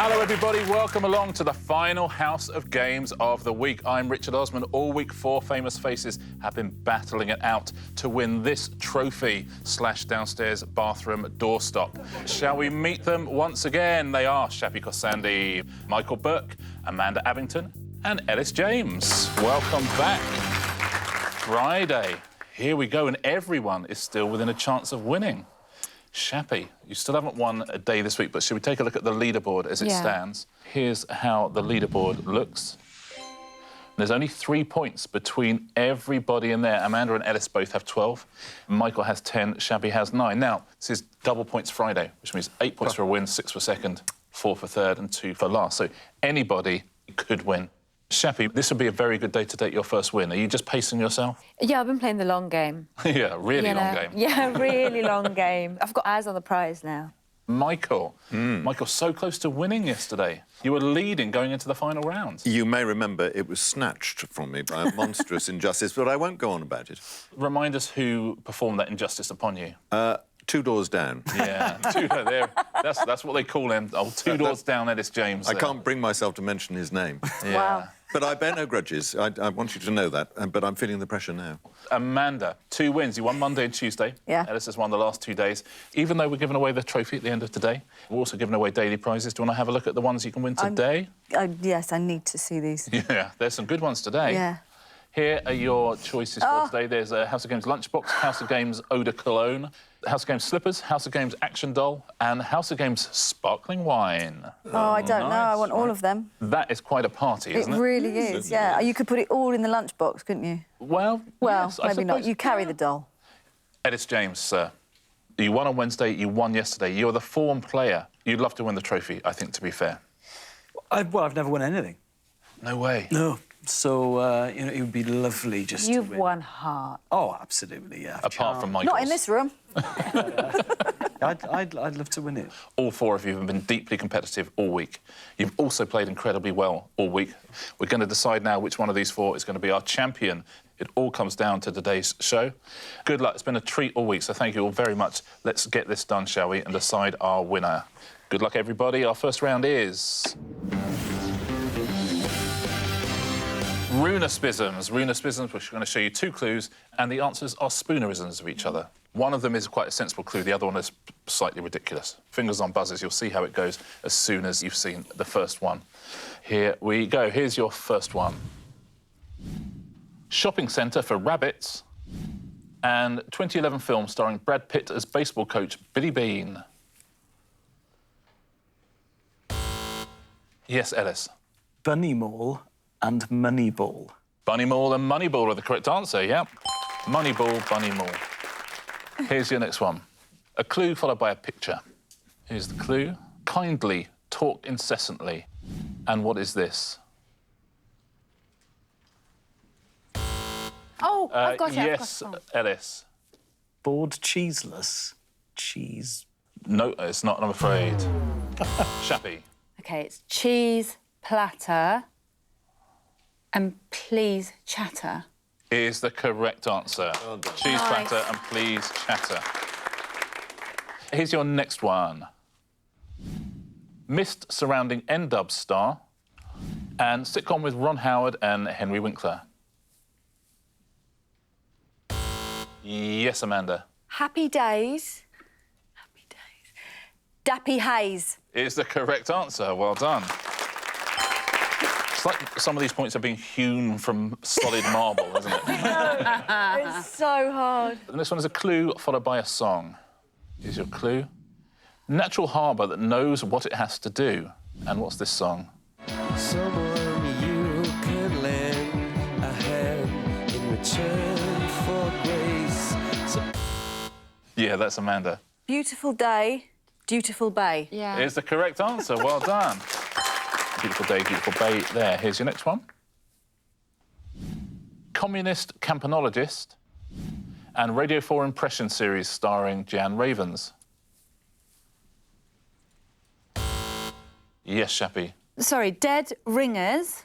Hello, everybody. Welcome along to the final House of Games of the week. I'm Richard Osman. All week, 4 famous faces have been battling it out to win this trophy / downstairs bathroom doorstop. Shall we meet them once again? They are Shappi Khorsandi, Michael Buerk, Amanda Abbington and Elis James. Welcome back. Friday. Here we go, and everyone is still within a chance of winning. Shappi, you still haven't won a day this week, but should we take a look at the leaderboard as it stands? Here's how the leaderboard looks. There's only 3 points between everybody in there. Amanda and Elis both have 12. Michael has 10, Shappi has 9. Now, this is double points Friday, which means 8 points for a win, 6 for second, 4 for third and 2 for last. So anybody could win. Shappi, this would be a very good day to date your first win. Are you just pacing yourself? Yeah, I've been playing the long game. Yeah, really long game. Yeah, really long game. I've got eyes on the prize now. Michael. Michael, so close to winning yesterday. You were leading going into the final round. You may remember it was snatched from me by a monstrous injustice, but I won't go on about it. Remind us who performed that injustice upon you. 2 doors down. Yeah, that's what they call him. Oh, 2 doors down, Elis James. I can't bring myself to mention his name. Yeah. Wow. But I bear no grudges. I want you to know that, but I'm feeling the pressure now. Amanda, 2 wins. You won Monday and Tuesday. Yeah. Elis has won the last 2 days. Even though we're giving away the trophy at the end of today, we're also giving away daily prizes. Do you want to have a look at the ones you can win today? Yes, I need to see these. Yeah, there's some good ones today. Yeah. Here are your choices for today. There's a House of Games lunchbox, House of Games eau de cologne, House of Games slippers, House of Games action doll, and House of Games sparkling wine. Oh, I don't know. I want all of them. That is quite a party, isn't it? It really is, yeah. You could put it all in the lunchbox, couldn't you? Well, yes, I maybe not. suppose. You carry the doll. Elis James, sir. You won on Wednesday, you won yesterday. You're the form player. You'd love to win the trophy, I think, to be fair. Well, I've never won anything. No way. No. So, you know, it would be lovely just to You've win. won heart. Oh, absolutely, yeah. Apart from Michael's. Not in this room. I'd love to win it. All 4 of you have been deeply competitive all week. You've also played incredibly well all week. We're going to decide now which one of these 4 is going to be our champion. It all comes down to today's show. Good luck. It's been a treat all week, so thank you all very much. Let's get this done, shall we, and decide our winner. Good luck, everybody. Our first round is... Runespisms. Runespisms, we're going to show you 2 clues, and the answers are spoonerisms of each other. One of them is quite a sensible clue, the other one is slightly ridiculous. Fingers on buzzers, you'll see how it goes as soon as you've seen the first one. Here we go. Here's your first one. Shopping centre for rabbits, and 2011 film starring Brad Pitt as baseball coach Billy Bean. Yes, Elis. Bunny Mall and Moneyball. Bunny Mall and Moneyball are the correct answer, yeah. Moneyball, Bunny Mall. Here's your next one. A clue followed by a picture. Here's the clue. Kindly talk incessantly. And what is this? Oh, I've got it. Yes, Elis. Bored cheeseless. Cheese. No, it's not, I'm afraid. Shappi. OK, it's cheese, platter, and please chatter. Is the correct answer. Well done. Cheese platter and please chatter. Here's your next one. Mist surrounding N-Dub star and sitcom with Ron Howard and Henry Winkler. Yes, Amanda. Happy Days. Happy Days. Dappy Haze. Is the correct answer. Well done. It's like some of these points are being hewn from solid marble, isn't it? It's so hard. And this one is a clue followed by a song. Here's your clue. Natural harbour that knows what it has to do. And what's this song? Someone you could lend a hand in return for grace. Yeah, that's Amanda. Beautiful day, dutiful bay. Yeah. Is the correct answer. Well done. Beautiful day, beautiful bay. There, here's your next one. Communist campanologist and Radio 4 impression series starring Jan Ravens. Yes, Shappi. Sorry, dead ringers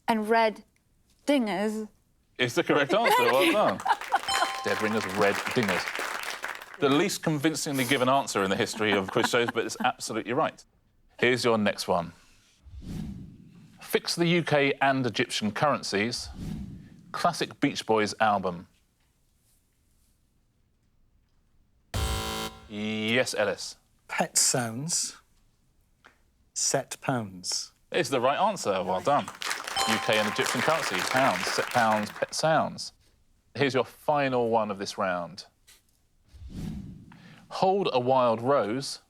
and red dingers. Is the correct answer. Well done. Dead ringers, red dingers. The least convincingly given answer in the history of quiz shows, but it's absolutely right. Here's your next one. Fix the UK and Egyptian currencies. Classic Beach Boys album. Yes, Elis. Pet sounds. Set pounds. It's the right answer. Well done. UK and Egyptian currency. Pounds, set pounds, pet sounds. Here's your final one of this round. Hold a wild rose.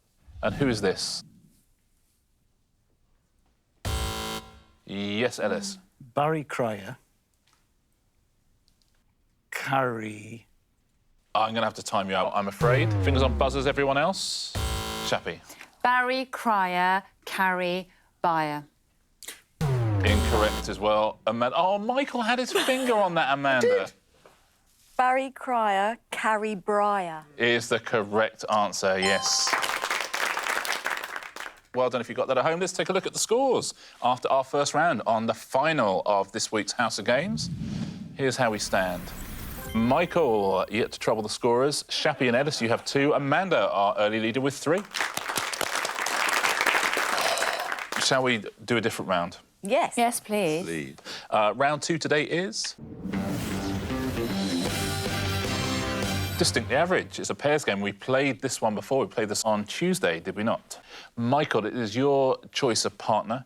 And who is this? Yes, Elis. Barry Cryer. Carry. I'm going to have to time you out, I'm afraid. Fingers on buzzers, everyone else. Shappi. Barry, Cryer, Carrie, Buyer. Incorrect as well. Amanda. Oh, Michael had his finger on that, Amanda. Barry Cryer, Carrie Breyer. Is the correct answer, yes. Well done if you got that at home. Let's take a look at the scores after our first round on the final of this week's House of Games. Here's how we stand. Michael, yet to trouble the scorers. Shappi and Elis, you have 2. Amanda, our early leader, with 3. Shall we do a different round? Yes. Yes, please. Lead. Round 2 today is... Distinctly Average. It's a pairs game. We played this one before. We played this on Tuesday, did we not? Michael, it is your choice of partner.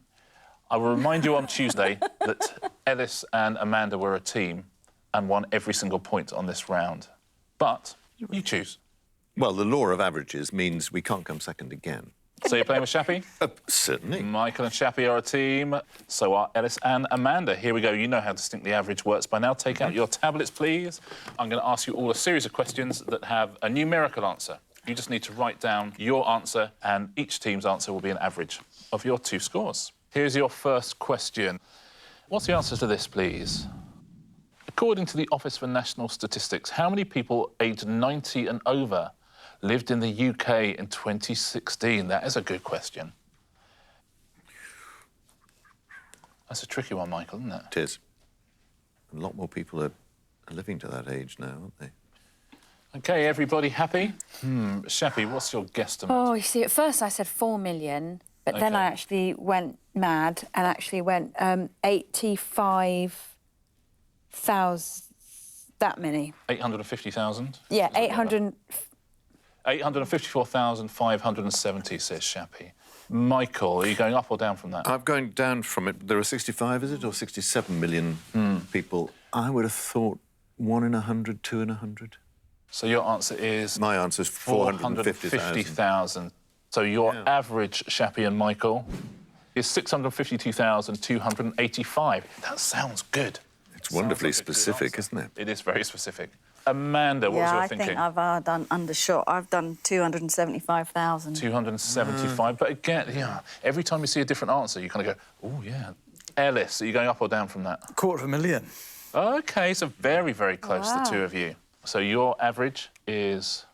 I will remind you on Tuesday that Elis and Amanda were a team and won every single point on this round. But you choose. Well, the law of averages means we can't come second again. So you're playing with Shappi? Certainly. Michael and Shappi are a team. So are Elis and Amanda. Here we go. You know how Distinctly Average works by now. Take out your tablets, please. I'm going to ask you all a series of questions that have a numerical answer. You just need to write down your answer, and each team's answer will be an average of your 2 scores. Here's your first question. What's the answer to this, please? According to the Office for National Statistics, how many people aged 90 and over lived in the UK in 2016? That is a good question. That's a tricky one, Michael, isn't it? It is. A lot more people are living to that age now, aren't they? OK, everybody happy? Shappi, what's your guesstimate? Oh, you see, at first I said 4 million, but then Okay. I actually went mad and actually went 85,000, that many. 850,000? Yeah, 800... 854,570, says Shappi. Michael, are you going up or down from that? I'm going down from it. There are 65, is it, or 67 million people. I would have thought 1 in 100, 2 in 100. So your answer is... My answer is 450,000. 450,000. So your average, Shappi and Michael, is 652,285. That sounds good. It's wonderfully specific, isn't it? It is very specific. Amanda, what was Yeah, your I thinking? think I've done undershot. I've done 275,000. 275. But again, yeah, every time you see a different answer, you kind of go, oh, yeah. Elis, are you going up or down from that? 250,000. OK, so very, very close, the 2 of you. So your average is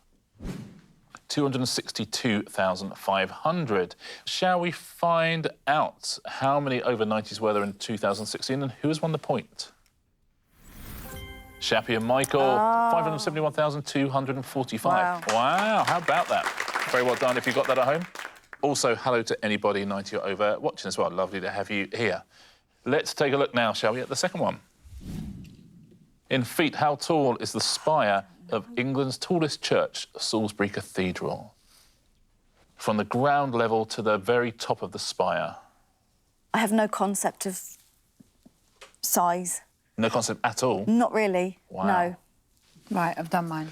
262,500. Shall we find out how many over 90s were there in 2016 and who has won the point? Shappi and Michael, 571,245. Wow, how about that? Very well done if you got that at home. Also, hello to anybody 90 or over watching as well. Lovely to have you here. Let's take a look now, shall we, at the second one. In feet, how tall is the spire of England's tallest church, Salisbury Cathedral? From the ground level to the very top of the spire. I have no concept of size. No concept at all? Not really, Wow. no. Right, I've done mine.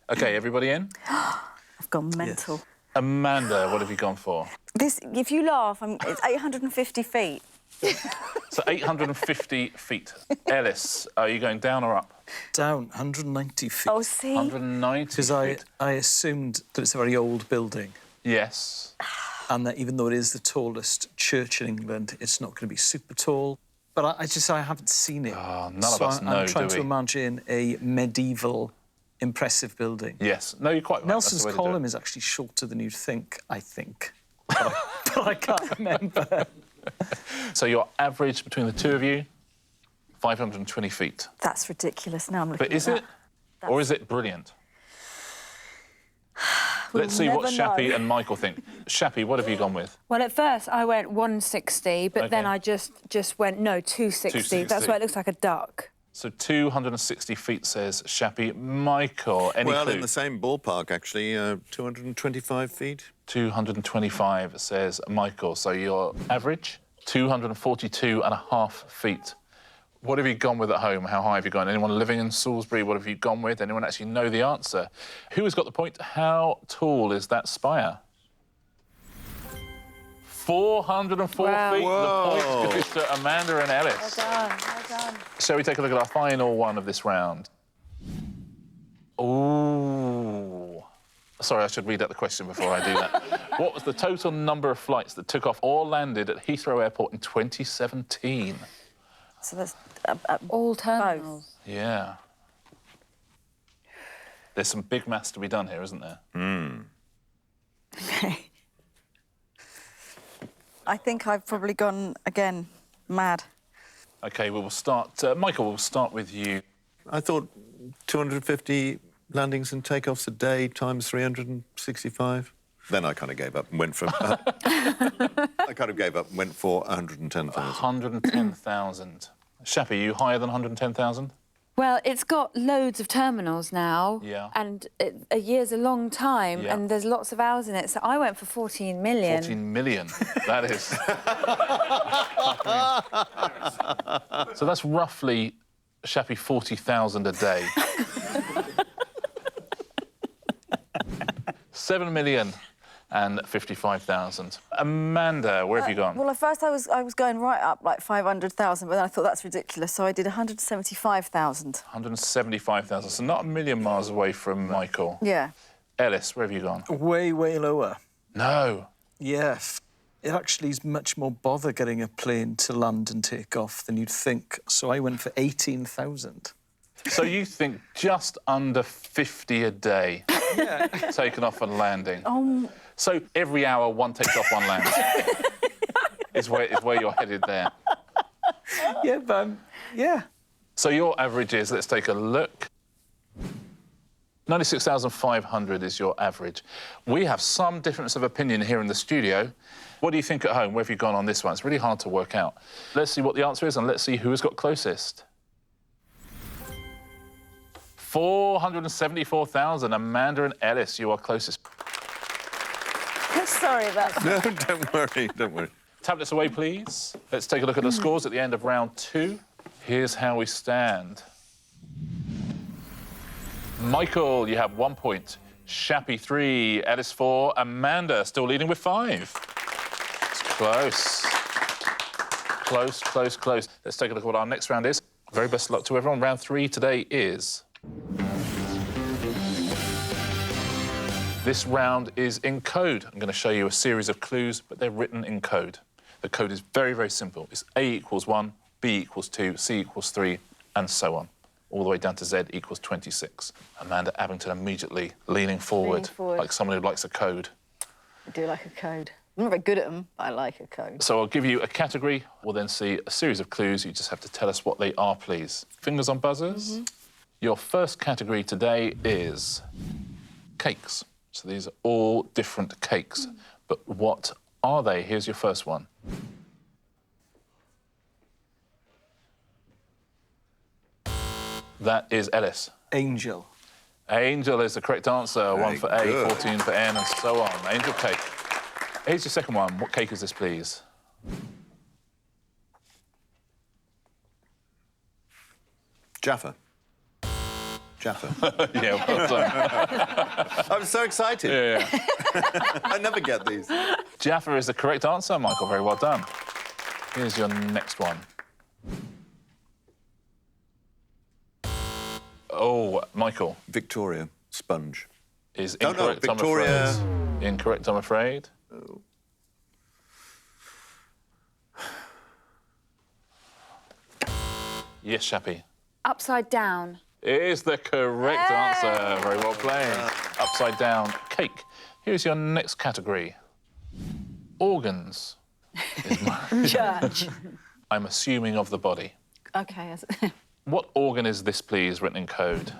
OK, everybody in? I've gone mental. Amanda, what have you gone for? This, if you laugh, it's 850 feet. So 850 feet. Elis, are you going down or up? Down, 190 feet. Oh, see? 190 Because feet. I assumed that it's a very old building Yes. and that even though it is the tallest church in England, it's not going to be super tall. But I haven't seen it. Oh, none of So us know, I'm trying do to we? imagine a medieval, impressive building. Yes. No, you're quite right. Nelson's That's the way to do column it. is actually shorter than you'd think, I think. But I can't remember. So your average between the 2 of you, 520 feet. That's ridiculous. Now I'm looking But is at it? Or is it brilliant? Let's see what never Shappi know. and Michael think. Shappi, what have you gone with? Well, at first I went 160, but then Okay. I just went, no, 260. 260. That's why it looks like a duck. So 260 feet, says Shappi. Michael, any Well, clue? in the same ballpark, actually, 225 feet. 225, says Michael. So your average, 242.5 feet. What have you gone with at home? How high have you gone? Anyone living in Salisbury, what have you gone with? Anyone actually know the answer? Who has got the point? How tall is that spire? 404 Wow. feet. Whoa. The point goes to Amanda and Elis. Well done. Shall we take a look at our final one of this round? Ooh. Sorry, I should read out the question before I do that. What was the total number of flights that took off or landed at Heathrow Airport in 2017? So that's All terminals. Yeah. There's some big maths to be done here, isn't there? okay. I think I've probably gone again mad. OK, we will start... Michael, we'll start with you. I thought 250 landings and takeoffs a day times 365. Then I kind of gave up and went for... I kind of gave up and went for 110,000. 110,000. Shappi, you higher than 110,000? Well, it's got loads of terminals now. Yeah. And a year's a long time, Yeah. and there's lots of hours in it. So I went for 14 million. 14 million. That is... So that's roughly, Shappi, 40,000 a day. 7,055,000. Amanda, where have you gone? Well, at first I was going right up like 500,000, but then I thought that's ridiculous, so I did 175,000. 175,000, so not a million miles away from Michael. Yeah. Elis, where have you gone? Way, way lower. No. Yeah. It actually is much more bother getting a plane to land and take off than you'd think. So I went for 18,000. So you think just under 50 a day taken off and landing? So every hour, one takes off, one lands. is where you're headed there. Yeah, but yeah. So your average is, let's take a look. 96,500 is your average. We have some difference of opinion here in the studio. What do you think at home? Where have you gone on this one? It's really hard to work out. Let's see what the answer is and let's see who has got closest. 474,000. Amanda and Elis, you are closest. Sorry about that. No, don't worry, don't worry. Tablets away, please. Let's take a look at the scores at the end of round 2. Here's how we stand. Michael, you have 1 point. Shappi 3, Elis 4, Amanda still leading with 5. It's close. Close, close, close. Let's take a look at what our next round is. Very best of luck to everyone. Round 3 today is... This round is in code. I'm going to show you a series of clues, but they're written in code. The code is very, very simple. It's A equals 1, B equals 2, C equals 3, and so on, all the way down to Z equals 26. Amanda Abbington immediately leaning forward, like someone who likes a code. I do like a code. I'm not very good at them, but I like a code. So I'll give you a category. We'll then see a series of clues. You just have to tell us what they are, please. Fingers on buzzers. Your first category today is cakes. So these are all different cakes. But what are they? Here's your first one. That is Elis. Angel. Angel is the correct answer. Very 1 for A, good. 14 for N, and so on. Angel cake. Here's your second one. What cake is this, please? Jaffa. Jaffa. Yeah, well done. I'm so excited. Yeah. I never get these. Jaffa is the correct answer, Michael. Very well done. Here's your next one. Oh, Michael. Victoria. Sponge. Is No, incorrect, Victoria. I'm afraid. Incorrect, I'm afraid. Oh. Yes, Shappi. Upside down. Is the correct answer. Very well played. Upside down cake. Here's your next category. Organs. Church. I'm assuming of the body. OK. What organ is this, please, written in code?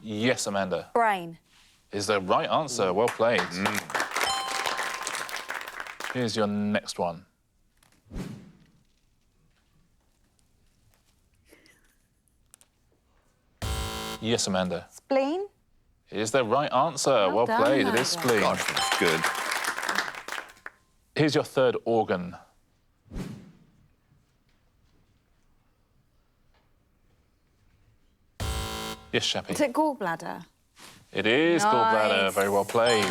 Yes, Amanda. Brain. Is the right answer. Well played. Here's your next one. Yes, Amanda. Spleen. Is the right answer. Well done, played. It Amanda. is spleen. Gosh, that's good. Here's your third organ. Yes, Shappi. Is it gallbladder? It is gallbladder. Nice. Very well played.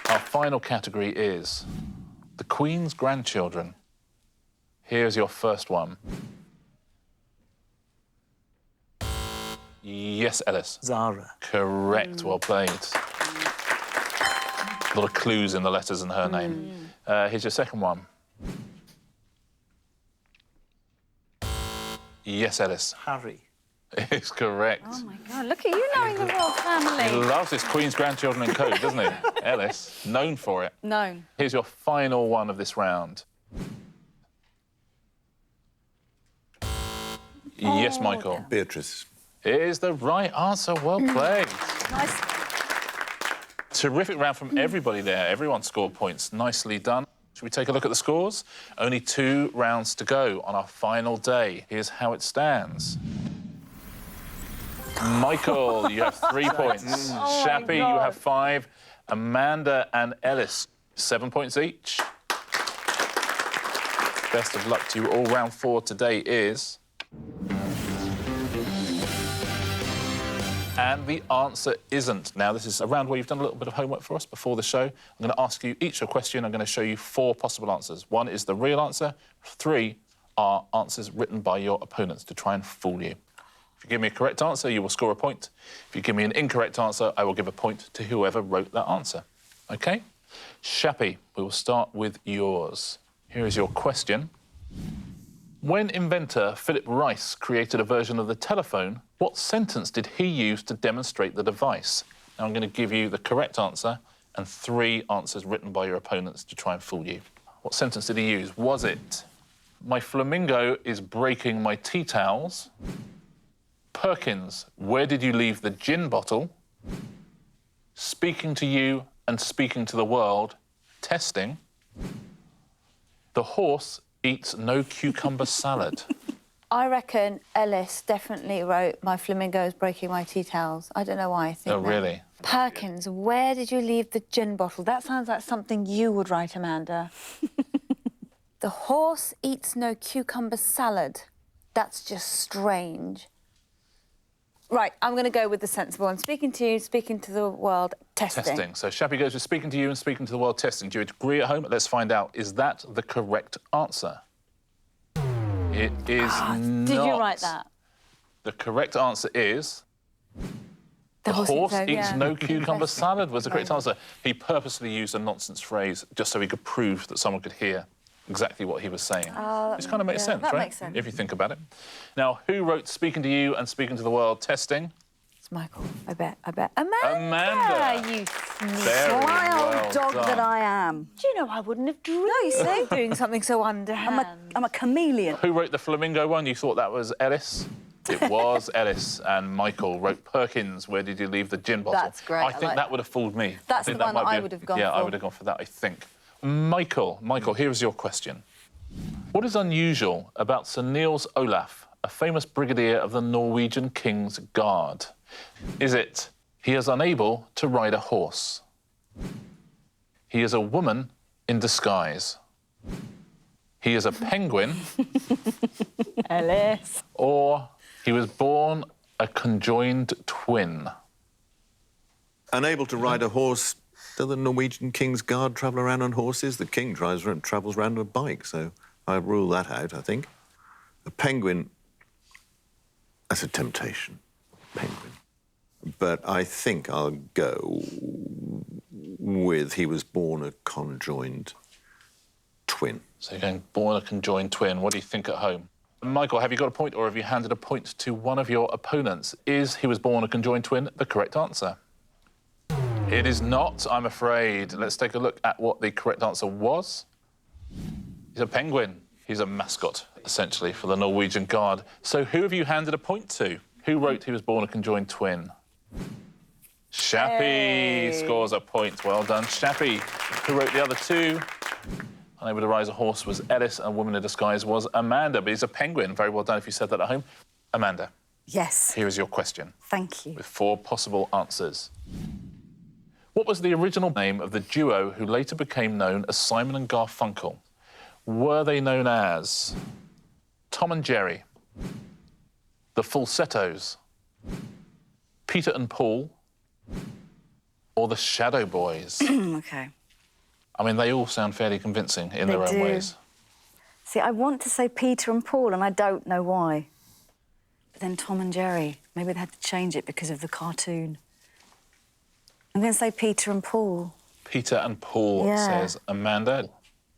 Our final category is the Queen's grandchildren. Here's your first one. Yes, Elis. Zara. Correct. Well played. A lot of clues in the letters in her name. Here's your second one. Yes, Elis. Harry. It's correct. Oh, my God. Look at you knowing the royal He family. loves his Queen's grandchildren and code, doesn't he? Elis, known for it. Known. Here's your final one of this round. Yes, Michael. Beatrice. It is the right answer. Well played. Nice. Terrific round from everybody there. Everyone scored points. Nicely done. Should we take a look at the scores? Only 2 rounds to go on our final day. Here's how it stands. Michael, you have 3 points. Shappi, you have 5. Amanda and Elis, 7 points each. Best of luck to you all. Round 4 today is... And the answer isn't. Now, this is a round where you've done a little bit of homework for us before the show. I'm going to ask you each a question. I'm going to show you 4 possible answers. 1 is the real answer. 3 are answers written by your opponents to try and fool you. If you give me a correct answer, you will score a point. If you give me an incorrect answer, I will give a point to whoever wrote that answer. OK? Shappi, we will start with yours. Here is your question. When inventor Philip Rice created a version of the telephone, what sentence did he use to demonstrate the device? Now, I'm going to give you the correct answer and 3 answers written by your opponents to try and fool you. What sentence did he use? Was it, my flamingo is breaking my tea towels? Perkins, where did you leave the gin bottle? Speaking to you and speaking to the world, testing. The horse eats no cucumber salad. I reckon Elis definitely wrote my flamingo's breaking my tea towels. I don't know why I think Oh, that. really? Perkins, where did you leave the gin bottle? That sounds like something you would write, Amanda. The horse eats no cucumber salad. That's just strange. Right, I'm going to go with the sensible one. Speaking to you, speaking to the world, testing. Testing. So Shappi goes with speaking to you and speaking to the world, testing. Do you agree at home? Let's find out. Is that the correct answer? It is not. Did you write that? The correct answer is... The horse eats eats no cucumber Interesting. salad was the correct answer. He purposely used a nonsense phrase just so he could prove that someone could hear exactly what he was saying. Which kind of makes sense, that right? makes sense. If you think about it. Now, who wrote Speaking to You and Speaking to the World, testing? It's Michael, I bet. Amanda! Amanda. You sneak. Very Wild well dog done. that I am. Do you know I wouldn't have dreamed you see? of doing something so underhand. I'm a chameleon. Who wrote the flamingo one? You thought that was Elis? It was Elis, and Michael wrote Perkins, where did you leave the gin bottle? That's great, I I think like that that. would have fooled me. That's I think the one might that be I would have gone Yeah, I for. would have gone for that, I think. Michael, here is your question. What is unusual about Sir Niels Olaf, a famous brigadier of the Norwegian King's Guard? Is it he is unable to ride a horse? He is a woman in disguise? He is a penguin? Elis. Or he was born a conjoined twin? Unable to ride a horse. Do the Norwegian King's Guard travel around on horses? The king travels around on a bike, so I rule that out, I think. A penguin, that's a temptation, penguin. But I think I'll go with he was born a conjoined twin. So you're going born a conjoined twin. What do you think at home? Michael, have you got a point or have you handed a point to one of your opponents? Is he was born a conjoined twin the correct answer? It is not, I'm afraid. Let's take a look at what the correct answer was. He's a penguin. He's a mascot, essentially, for the Norwegian Guard. So who have you handed a point to? Who wrote He Was Born a Conjoined Twin? Shappi scores a point. Well done, Shappi. Who wrote the other two? Unable to Rise a Horse was Elis, and Woman in Disguise was Amanda. But he's a penguin. Very well done if you said that at home. Amanda. Yes. Here is your question. Thank you. With 4 possible answers. What was the original name of the duo who later became known as Simon and Garfunkel? Were they known as Tom and Jerry, the Falsettos, Peter and Paul, or the Shadow Boys? OK. I mean, they all sound fairly convincing in their own ways. See, I want to say Peter and Paul, and I don't know why. But then Tom and Jerry, maybe they had to change it because of the cartoon. I'm going to say Peter and Paul. Peter and Paul, says Amanda.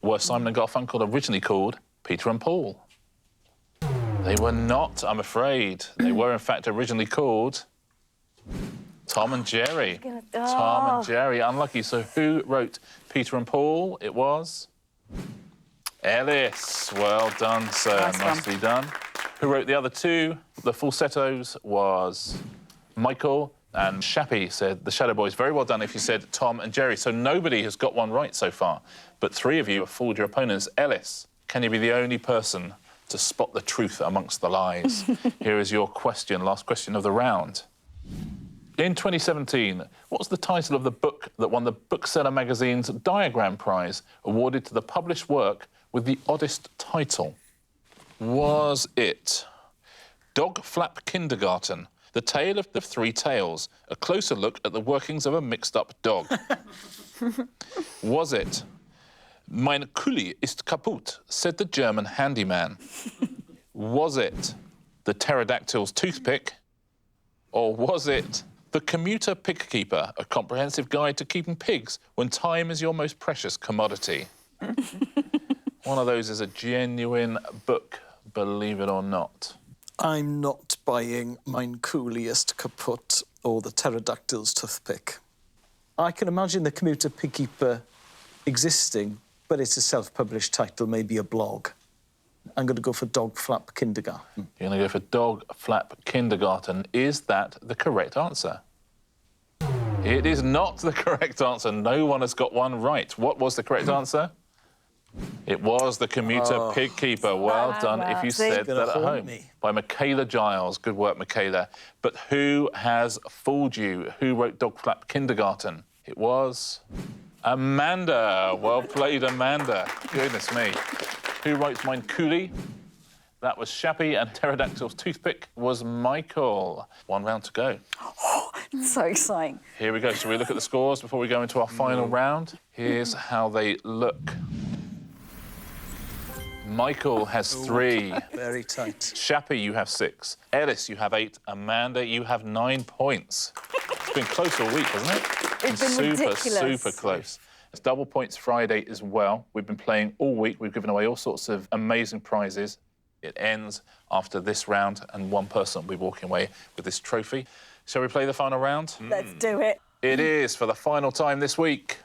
Were Simon and Garfunkel originally called Peter and Paul? They were not, I'm afraid. They were, in fact, originally called Tom and Jerry. Tom and Jerry, unlucky. So who wrote Peter and Paul? It was Elis. Well done, sir. Nicely done. Who wrote the other two? The Falsettos was Michael, and Shappi said the Shadow Boys. Very well done if you said Tom and Jerry. So nobody has got one right so far, but 3 of you have fooled your opponents. Elis, can you be the only person to spot the truth amongst the lies? Here is your question, last question of the round. In 2017, what was the title of the book that won the Bookseller magazine's Diagram Prize, awarded to the published work with the oddest title? Was it Dog Flap Kindergarten, The Tale of the 3 Tails, a closer look at the workings of a mixed-up dog? Was it Mein Kuli ist kaputt, said the German handyman? Was it The Pterodactyl's Toothpick? Or was it The Commuter Pigkeeper, a comprehensive guide to keeping pigs when time is your most precious commodity? One of those is a genuine book, believe it or not. I'm not buying Mein Kuli ist kaputt or the Pterodactyl's Toothpick. I can imagine the Commuter Pigkeeper existing, but it's a self-published title, maybe a blog. I'm going to go for Dog Flap Kindergarten. You're going to go for Dog Flap Kindergarten. Is that the correct answer? It is not the correct answer. No one has got one right. What was the correct answer? It was The Commuter Pigkeeper. Well done if you said that at home. By Michaela Giles. Good work, Michaela. But who has fooled you? Who wrote Dog Flap Kindergarten? It was Amanda. Well played, Amanda. Goodness me. Who wrote Mein Kuli? That was Shappi, and Pterodactyl's Toothpick was Michael. 1 round to go. Oh, so exciting. Here we go. Shall we look at the scores before we go into our final round? Here's how they look. Michael has 3. Very tight. Shappi, you have 6. Elis, you have 8. Amanda, you have 9 points. It's been close all week, hasn't it? It's been ridiculous. Super close. It's double points Friday as well. We've been playing all week. We've given away all sorts of amazing prizes. It ends after this round, and one person will be walking away with this trophy. Shall we play the final round? Let's do it. It is for the final time this week.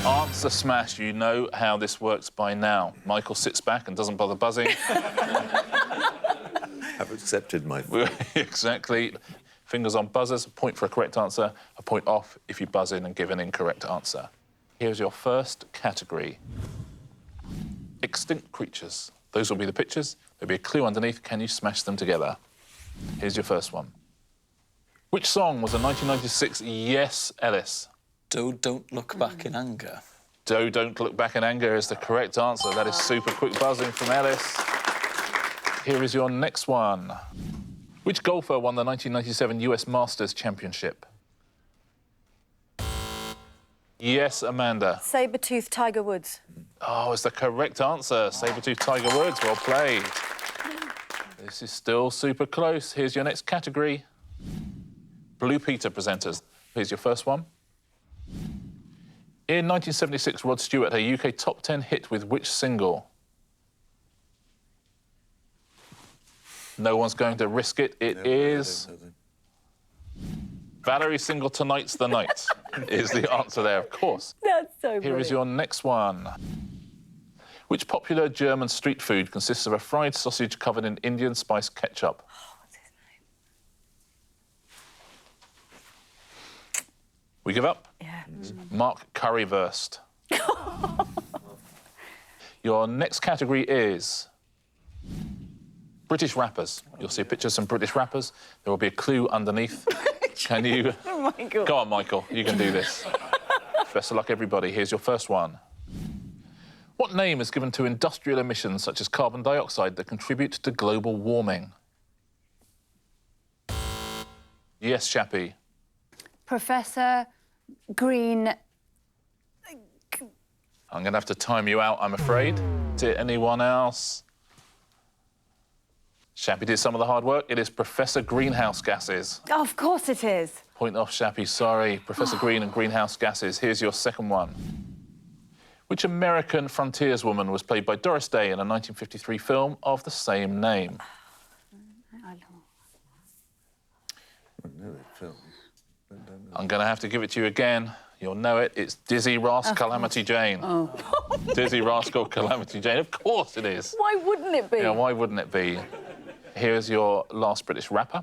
Answer Smash. You know how this works by now. Michael sits back and doesn't bother buzzing. I've accepted my... Exactly. Fingers on buzzers, a point for a correct answer, a point off if you buzz in and give an incorrect answer. Here's your first category. Extinct creatures. Those will be the pictures. There'll be a clue underneath. Can you smash them together? Here's your first one. Which song was a 1996 Yes, Elis? Doe Don't Look Back in Anger. Doe Don't Look Back in Anger is the correct answer. That is super quick buzzing from Elis. Here is your next one. Which golfer won the 1997 US Masters Championship? Yes, Amanda. Saber-toothed Tiger Woods. Oh, it's the correct answer. Saber-toothed Tiger Woods. Well played. This is still super close. Here's your next category. Blue Peter presenters. Here's your first one. In 1976, Rod Stewart had a UK top 10 hit with which single? No one's going to risk it. It is... Valerie's single Tonight's the Night is the answer there, of course. That's so brilliant. Here is your next one. Which popular German street food consists of a fried sausage covered in Indian spice ketchup? What's his name? We give up? Yeah. Mark Currywurst. Your next category is British rappers. You'll see a picture of some British rappers. There will be a clue underneath. Can you... Oh, Michael. Go on, Michael. You can do this. Best of luck, everybody. Here's your first one. What name is given to industrial emissions such as carbon dioxide that contribute to global warming? Yes, Shappi. Professor Green... I'm going to have to time you out, I'm afraid. Did anyone else? Shappi did some of the hard work. It is Professor Greenhouse Gases. Oh, of course it is. Point off, Shappi, sorry. Professor Green and Greenhouse Gases. Here's your second one. Which American frontierswoman was played by Doris Day in a 1953 film of the same name? I'm going to have to give it to you again. You'll know it. It's Dizzy Rascal Calamity Jane. Oh. Dizzy Rascal Calamity Jane. Of course it is. Why wouldn't it be? Yeah, why wouldn't it be? Here's your last British rapper.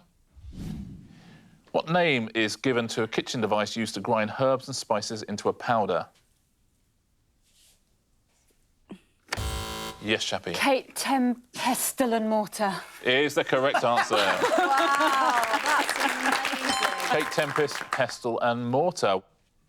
What name is given to a kitchen device used to grind herbs and spices into a powder? Yes, Shappi. Kate Pestle and Mortar. Is the correct answer. Wow, that's amazing. Kate Tempest, Pestle and Mortar.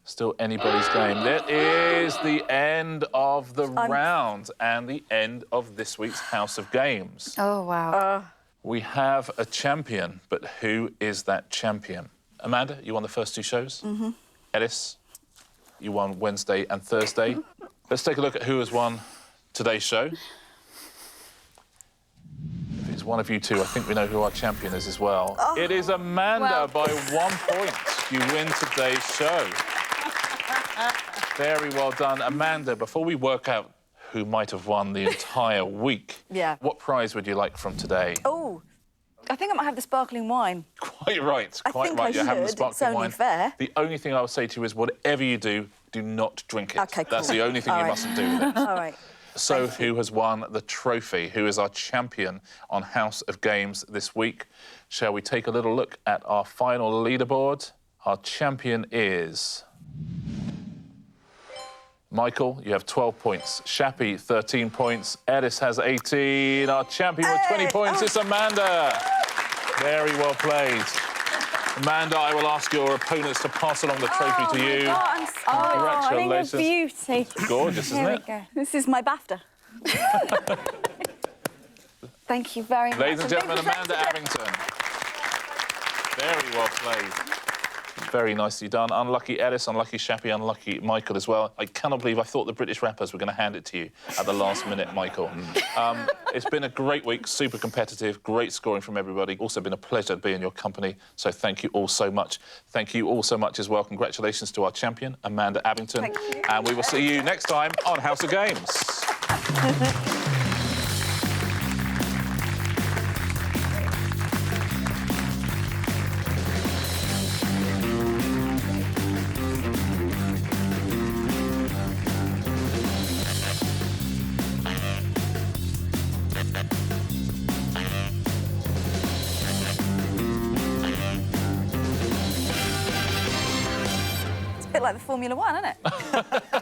Still anybody's game. That is the end of the round and the end of this week's House of Games. Oh, wow. We have a champion, but who is that champion? Amanda, you won the first two shows. Mm-hmm. Elis, you won Wednesday and Thursday. Let's take a look at who has won today's show. If it's one of you two, I think we know who our champion is as well. Oh, it is Amanda by 1 point. You win today's show. Very well done. Amanda, before we work out who might have won the entire week, what prize would you like from today? Oh, I think I might have the sparkling wine. Quite right, quite right. You're having the sparkling wine. It's only fair. The only thing I would say to you is whatever you do not drink it. OK, cool. That's the only thing you mustn't do with it. All right. So who has won the trophy? Who is our champion on House of Games this week? Shall we take a little look at our final leaderboard? Our champion is... Michael, you have 12 points. Shappi, 13 points. Elis has 18. Our champion with 20 points is Amanda. Very well played. Amanda, I will ask your opponents to pass along the trophy to you. God, Congratulations. Beauty. It's gorgeous, isn't it? Go. This is my BAFTA. Thank you very much. Ladies and gentlemen, Amanda Abbington. Very well played. Very nicely done. Unlucky Elis, unlucky Shappi, unlucky Michael as well. I cannot believe I thought the British rappers were going to hand it to you at the last minute, Michael. It's been a great week, super competitive, great scoring from everybody. Also been a pleasure to be in your company, so thank you all so much. Thank you all so much as well. Congratulations to our champion, Amanda Abbington. Thank you. And we will see you next time on House of Games. It's a bit like the Formula One, isn't it?